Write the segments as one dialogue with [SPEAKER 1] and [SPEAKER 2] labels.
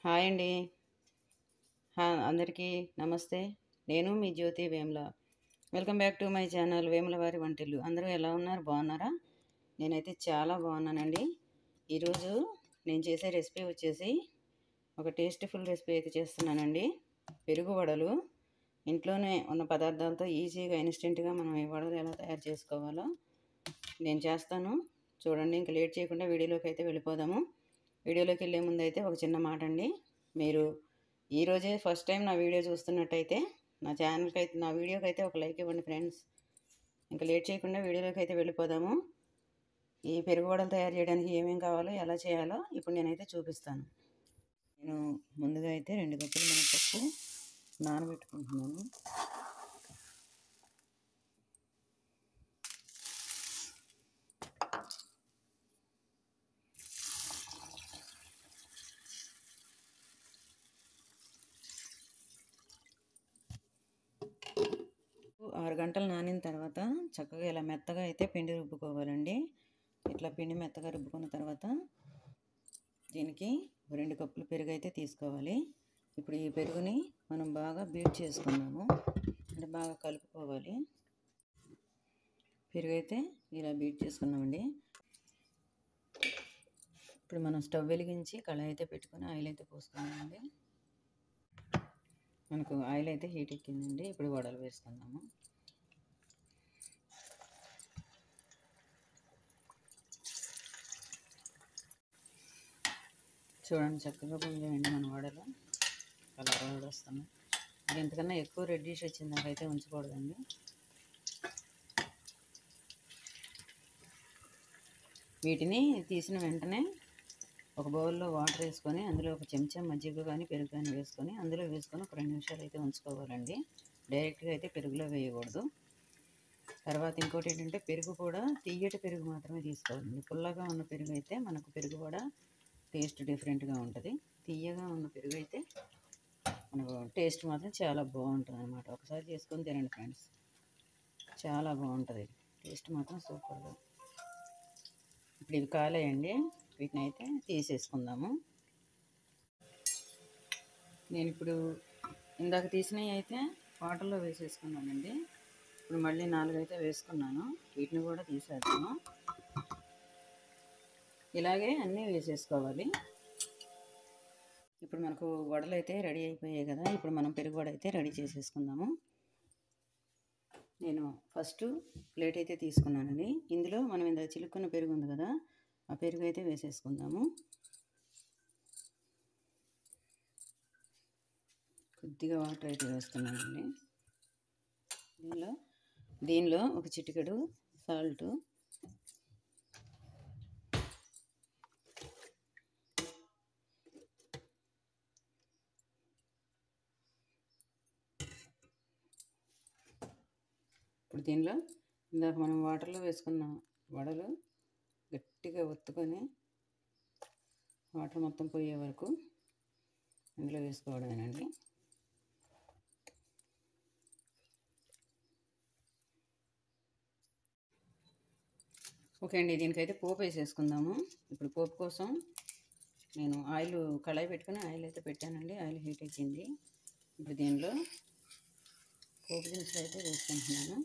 [SPEAKER 1] Hi అండి. అందరికీ నమస్తే. నేను మీ Jyothi Vemula. Welcome back to my channel Vemula వారి వంటిల్లు. అందరూ ఎలా ఉన్నారు? బాగున్నారా? నేనైతే చాలా బాగున్నానండి. ఈరోజు నేను చేసే రెసిపీ వచ్చేసి ఒక టేస్టీఫుల్ రెసిపీ అయితే చేస్తున్నానండి. పెరుగు వడలు. ఇంట్లోనే ఉన్న పదార్థాలతో ఈజీగా ఇన్స్టెంట్గా మనం ఈ వడలు ఎలా తయారు చేసుకోవాలో నేను చేస్తాను. చూడండి, ఇంకా లేట్ చేయకుండా వీడియోలోకి అయితే వెళ్ళిపోదాము. వీడియోలోకి వెళ్ళే ముందు అయితే ఒక చిన్న మాట అండి. మీరు ఈరోజే ఫస్ట్ టైం నా వీడియో చూస్తున్నట్టయితే నా వీడియోకి అయితే ఒక లైక్ ఇవ్వండి ఫ్రెండ్స్. ఇంకా లేట్ చేయకుండా వీడియోలోకి అయితే వెళ్ళిపోదాము. ఈ పెరుగు వడలు తయారు చేయడానికి ఏమేమి కావాలో ఎలా చేయాలో ఇప్పుడు నేనైతే చూపిస్తాను. నేను ముందుగా అయితే 2 కప్పులు మినపప్పు నానబెట్టుకుంటున్నాను. ఆరు గంటలు నానిన తర్వాత చక్కగా ఇలా మెత్తగా అయితే పిండి రుబ్బుకోవాలండి. ఇట్లా పిండి మెత్తగా రుబ్బుకున్న తర్వాత దీనికి 2 కప్పులు పెరుగు అయితే తీసుకోవాలి. ఇప్పుడు ఈ పెరుగుని మనం బాగా బీట్ చేసుకున్నాము, అంటే బాగా కలుపుకోవాలి. పెరుగు అయితే ఇలా బీట్ చేసుకున్నామండి. ఇప్పుడు మనం స్టవ్ వెలిగించి కళాయి అయితే పెట్టుకొని ఆయిల్ అయితే పోసుకున్నామండి. మనకు ఆయిల్ అయితే హీట్ ఎక్కిందండి. ఇప్పుడు వడలు వేసుకుందాము. చూడండి, చక్కగా పొంగాయండి మన వడలు. కలర్ కూడా వస్తున్నాయి. ఇది ఎంతకన్నా ఎక్కువ రెడ్డిష్ వచ్చింది నాకైతే ఉంచకూడదండి. వీటిని తీసిన వెంటనే ఒక బౌల్లో వాటర్ వేసుకొని అందులో ఒక చెంచా మజ్జిగ కానీ పెరుగు కానీ వేసుకొని అందులో వేసుకొని ఒక 2 నిమిషాలు అయితే ఉంచుకోవాలండి. డైరెక్ట్గా అయితే పెరుగులో వేయకూడదు. తర్వాత ఇంకోటి ఏంటంటే పెరుగు కూడా తియ్యటి పెరుగు మాత్రమే తీసుకోవాలండి. పుల్లగా ఉన్న పెరుగు అయితే మనకు పెరుగు కూడా టేస్ట్ డిఫరెంట్గా ఉంటుంది. తియ్యగా ఉన్న పెరుగు అయితే మనకు టేస్ట్ మాత్రం చాలా బాగుంటుంది అన్నమాట. ఒకసారి చేసుకొని తినండి ఫ్రెండ్స్, చాలా బాగుంటుంది. టేస్ట్ మాత్రం సూపర్గా. ఇప్పుడు ఇవి కాలేయండి, వీటిని అయితే తీసేసుకుందాము. నేను ఇప్పుడు ఇందాక తీసినవి అయితే వాటర్లో వేసేసుకున్నానండి. ఇప్పుడు మళ్ళీ 4 అయితే వేసుకున్నాను. వీటిని కూడా తీసేద్దాము. ఇలాగే అన్నీ వేసేసుకోవాలి. ఇప్పుడు మనకు వడలు అయితే రెడీ అయిపోయాయి కదా. ఇప్పుడు మనం పెరుగు వడ అయితే రెడీ చేసేసుకుందాము. నేను ఫస్ట్ ప్లేట్ అయితే తీసుకున్నానండి. ఇందులో మనం ఇందాక చిలుక్కున్న పెరుగు ఉంది కదా, ఆ పెరుగు అయితే వేసేసుకుందాము. కొద్దిగా వాటర్ అయితే వేస్తున్నానండి. దీనిలో ఒక చిటికెడు సాల్ట్, ఇప్పుడు దీనిలో ఇందాక మనం వాటర్లో వేసుకున్న వడలు గట్టిగా ఒత్తుకొని వాటర్ మొత్తం పోయే వరకు ఇందులో వేసుకోవడమేనండి. ఓకే అండి, దీనికైతే పోపు వేసేసుకుందాము. ఇప్పుడు పోపు కోసం నేను కళాయి పెట్టుకుని ఆయిల్ అయితే పెట్టానండి. ఆయిల్ హీట్ ఎక్కింది. ఇప్పుడు దీనిలో పోపు దినుసులు అయితే వేసుకుంటున్నాను.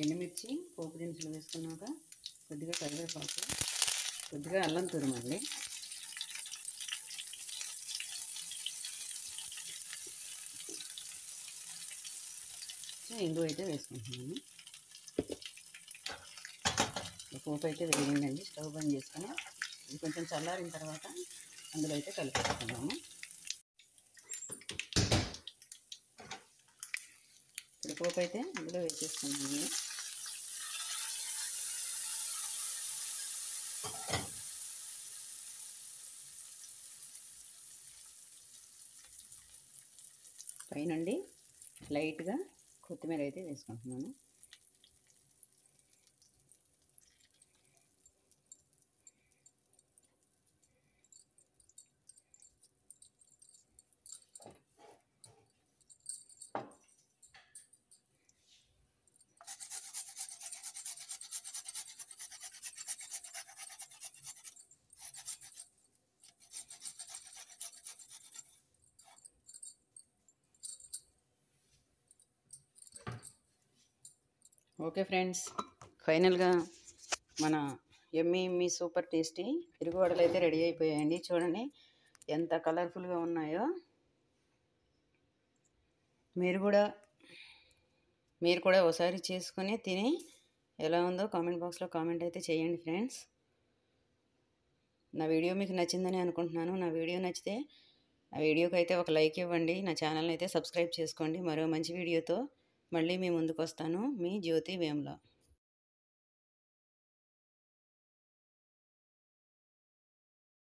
[SPEAKER 1] ఎండుమిర్చి, పోపు దినుసులు వేసుకున్నాక కొద్దిగా కరివేపాకు, కొద్దిగా అల్లం తురుమండి. ఇంగు అయితే వేసుకుంటున్నాను. పోపు అయితే వేయండి. స్టవ్ బంద్ చేసుకొని ఇది కొంచెం చల్లారిన తర్వాత అందులో అయితే కలిపేసుకున్నాము. ఇప్పుడు పోపు అయితే అందులో వేసేసుకున్నాము. పైనండి లైట్గా కొత్తిమీర అయితే వేసుకుంటున్నాను. ఓకే ఫ్రెండ్స్, ఫైనల్గా మన ఎమ్మి సూపర్ టేస్టీ తిరుగువడలు అయితే రెడీ అయిపోయాయండి. చూడండి ఎంత కలర్ఫుల్గా ఉన్నాయో. మీరు కూడా ఒకసారి చేసుకొని తిని ఎలా ఉందో కామెంట్ బాక్స్లో కామెంట్ అయితే చేయండి ఫ్రెండ్స్. నా వీడియో మీకు నచ్చిందని అనుకుంటున్నాను. నా వీడియో నచ్చితే ఆ వీడియోకి అయితే ఒక లైక్ ఇవ్వండి. నా ఛానల్ని అయితే సబ్స్క్రైబ్ చేసుకోండి. మరో మంచి వీడియోతో మళ్ళీ మీ ముందుకు వస్తాను. మీ జ్యోతి వేముల.